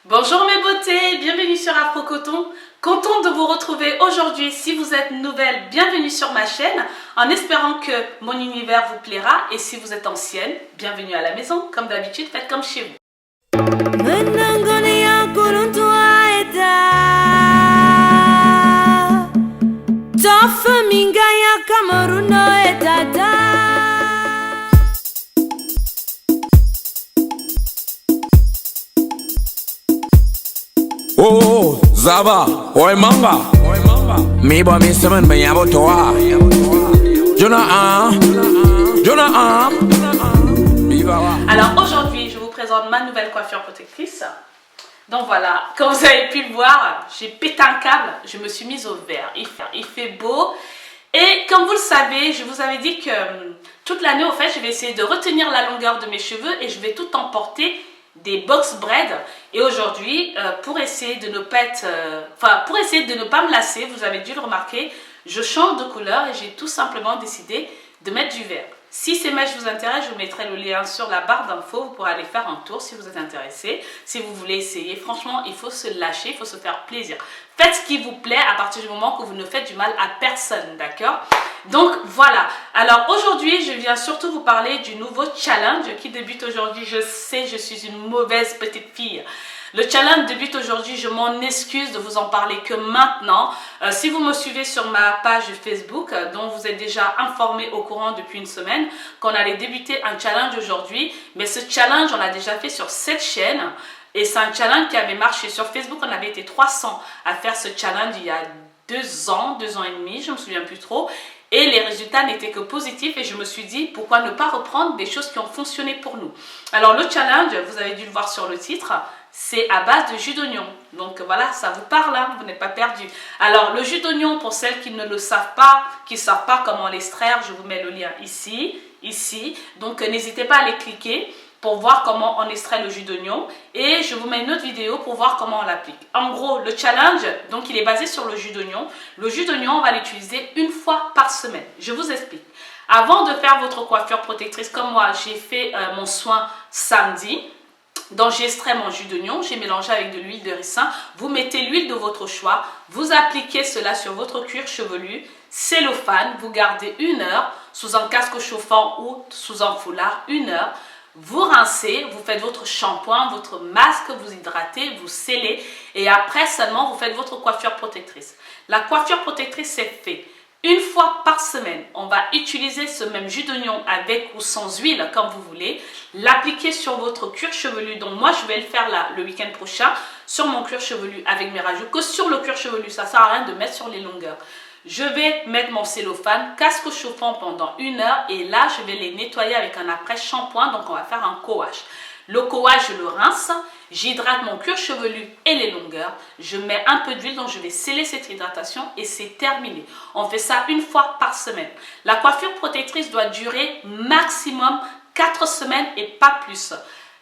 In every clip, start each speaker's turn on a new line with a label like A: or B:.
A: Bonjour mes beautés, bienvenue sur Afro Coton. Contente de vous retrouver aujourd'hui. Si vous êtes nouvelle, bienvenue sur ma chaîne, en espérant que mon univers vous plaira. Et si vous êtes ancienne, bienvenue à la maison. Comme d'habitude, faites comme chez vous.
B: Oh, Zaba, oi manga. Mi ba mi semen ben yabo toa. Jonah.
A: Alors aujourd'hui, je vous présente ma nouvelle coiffure protectrice. Donc voilà, comme vous avez pu le voir, j'ai pété un câble, je me suis mise au vert. Il fait beau. Et comme vous le savez, je vous avais dit que toute l'année, au fait, je vais essayer de retenir la longueur de mes cheveux et je vais tout emporter des box braids. Et aujourd'hui, pour essayer de ne pas me lasser, vous avez dû le remarquer, je change de couleur et j'ai tout simplement décidé de mettre du vert. Si ces mèches vous intéressent, je vous mettrai le lien sur la barre d'infos. Vous pourrez aller faire un tour si vous êtes intéressé. Si vous voulez essayer, franchement, il faut se lâcher, il faut se faire plaisir. Faites ce qui vous plaît à partir du moment que vous ne faites du mal à personne, d'accord? Donc voilà. Alors aujourd'hui, je viens surtout vous parler du nouveau challenge qui débute aujourd'hui. Je sais, je suis une mauvaise petite fille. Le challenge débute aujourd'hui, je m'en excuse de vous en parler que maintenant. Si vous me suivez sur ma page Facebook, dont vous êtes déjà informé au courant depuis une semaine, qu'on allait débuter un challenge aujourd'hui. Mais ce challenge, on l'a déjà fait sur cette chaîne. Et c'est un challenge qui avait marché sur Facebook. On avait été 300 à faire ce challenge il y a 2 ans et demi, je ne me souviens plus trop. Et les résultats n'étaient que positifs et je me suis dit pourquoi ne pas reprendre des choses qui ont fonctionné pour nous. Alors le challenge, vous avez dû le voir sur le titre, c'est à base de jus d'oignon. Donc voilà, ça vous parle, hein, vous n'êtes pas perdu. Alors le jus d'oignon, pour celles qui ne le savent pas, qui ne savent pas comment l'extraire, je vous mets le lien ici. Donc n'hésitez pas à les cliquer pour voir comment on extrait le jus d'oignon. Et je vous mets une autre vidéo pour voir comment on l'applique. En gros, le challenge, donc il est basé sur le jus d'oignon. Le jus d'oignon, on va l'utiliser une fois par semaine. Je vous explique. Avant de faire votre coiffure protectrice, comme moi, j'ai fait mon soin samedi. Donc j'ai extrait mon jus d'oignon, j'ai mélangé avec de l'huile de ricin. Vous mettez l'huile de votre choix, vous appliquez cela sur votre cuir chevelu, cellophane, vous gardez 1 heure sous un casque chauffant ou sous un foulard, 1 heure. Vous rincez, vous faites votre shampoing, votre masque, vous hydratez, vous scellez et après seulement vous faites votre coiffure protectrice. La coiffure protectrice c'est fait. Une fois par semaine, on va utiliser ce même jus d'oignon avec ou sans huile, comme vous voulez, l'appliquer sur votre cuir chevelu. Donc moi, je vais le faire là, le week-end prochain, sur mon cuir chevelu avec mes rajouts. Que sur le cuir chevelu, ça ne sert à rien de mettre sur les longueurs. Je vais mettre mon cellophane, casque chauffant pendant 1 heure et là, je vais les nettoyer avec un après-shampoing. Donc on va faire un co-wash. Le co-wash, je le rince, j'hydrate mon cuir chevelu et les longueurs. Je mets un peu d'huile, donc je vais sceller cette hydratation et c'est terminé. On fait ça 1 fois par semaine. La coiffure protectrice doit durer maximum 4 semaines et pas plus.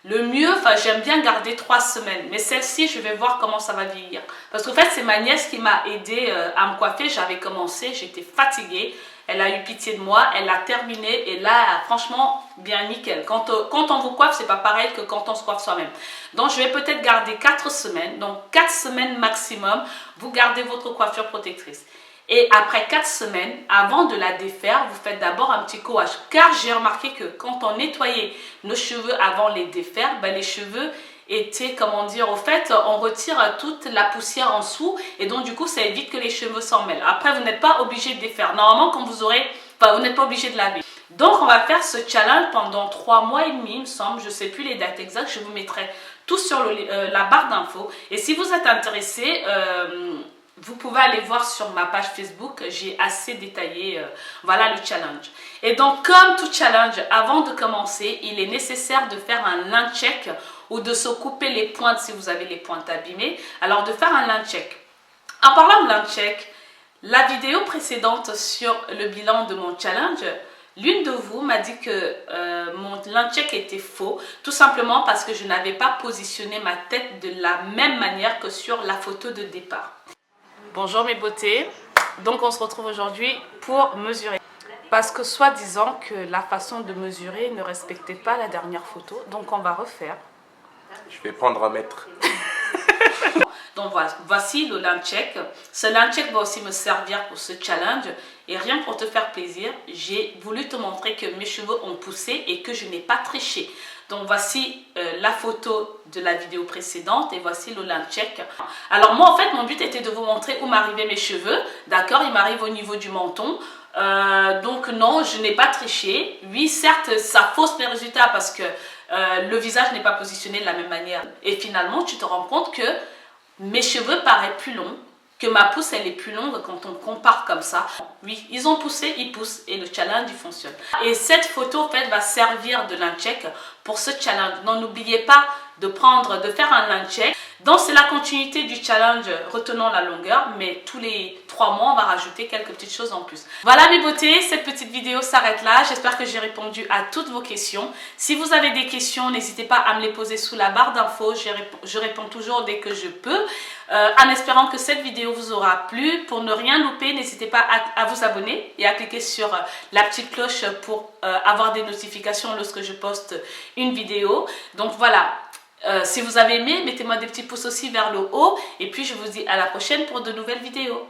A: Le mieux, j'aime bien garder 3 semaines, mais celle-ci, je vais voir comment ça va vieillir. Parce qu'en fait, c'est ma nièce qui m'a aidé à me coiffer. J'avais commencé, j'étais fatiguée. Elle a eu pitié de moi, elle a terminé et là, franchement, bien nickel. Quand on vous coiffe, c'est pas pareil que quand on se coiffe soi-même. Donc, je vais peut-être garder 4 semaines. Donc, 4 semaines maximum, vous gardez votre coiffure protectrice. Et après 4 semaines, avant de la défaire, vous faites d'abord un petit co-wash. Car j'ai remarqué que quand on nettoyait nos cheveux avant les défaire, les cheveux étaient, comment dire, au fait, on retire toute la poussière en dessous. Et donc, du coup, ça évite que les cheveux s'en mêlent. Après, vous n'êtes pas obligé de défaire. Normalement, quand vous aurez, vous n'êtes pas obligé de laver. Donc, on va faire ce challenge pendant 3 mois et demi, il me semble. Je ne sais plus les dates exactes. Je vous mettrai tout sur la barre d'infos. Et si vous êtes intéressé, vous pouvez aller voir sur ma page Facebook, j'ai assez détaillé voilà le challenge. Et donc comme tout challenge, avant de commencer, il est nécessaire de faire un line check ou de se couper les pointes si vous avez les pointes abîmées. Alors de faire un line check. En parlant de line check, la vidéo précédente sur le bilan de mon challenge, l'une de vous m'a dit que mon line check était faux, tout simplement parce que je n'avais pas positionné ma tête de la même manière que sur la photo de départ. Bonjour mes beautés, donc on se retrouve aujourd'hui pour mesurer. Parce que soi-disant que la façon de mesurer ne respectait pas la dernière photo, donc on va refaire.
B: Je vais prendre un mètre.
A: Donc voici le line check. Ce line check va aussi me servir pour ce challenge. Et rien pour te faire plaisir, j'ai voulu te montrer que mes cheveux ont poussé et que je n'ai pas triché. Donc voici la photo de la vidéo précédente et voici le line check. Alors moi en fait mon but était de vous montrer où m'arrivaient mes cheveux. D'accord, ils m'arrivent au niveau du menton. Donc non, je n'ai pas triché. Oui, certes, ça fausse mes résultats parce que le visage n'est pas positionné de la même manière. Et finalement, tu te rends compte que mes cheveux paraissent plus longs, que ma pousse elle est plus longue quand on compare comme ça. Oui, ils ont poussé, ils poussent et le challenge il fonctionne. Et cette photo en fait va servir de line check pour ce challenge. Donc n'oubliez pas de faire un line check. Donc c'est la continuité du challenge, retenons la longueur, mais tous les 3 mois on va rajouter quelques petites choses en plus. Voilà mes beautés, cette petite vidéo s'arrête là. J'espère que j'ai répondu à toutes vos questions. Si vous avez des questions, n'hésitez pas à me les poser sous la barre d'infos. Je réponds toujours dès que je peux. En espérant que cette vidéo vous aura plu. Pour ne rien louper, n'hésitez pas à vous abonner et à cliquer sur la petite cloche pour avoir des notifications lorsque je poste une vidéo. Donc voilà. Si vous avez aimé, mettez-moi des petits pouces aussi vers le haut. Et puis, je vous dis à la prochaine pour de nouvelles vidéos.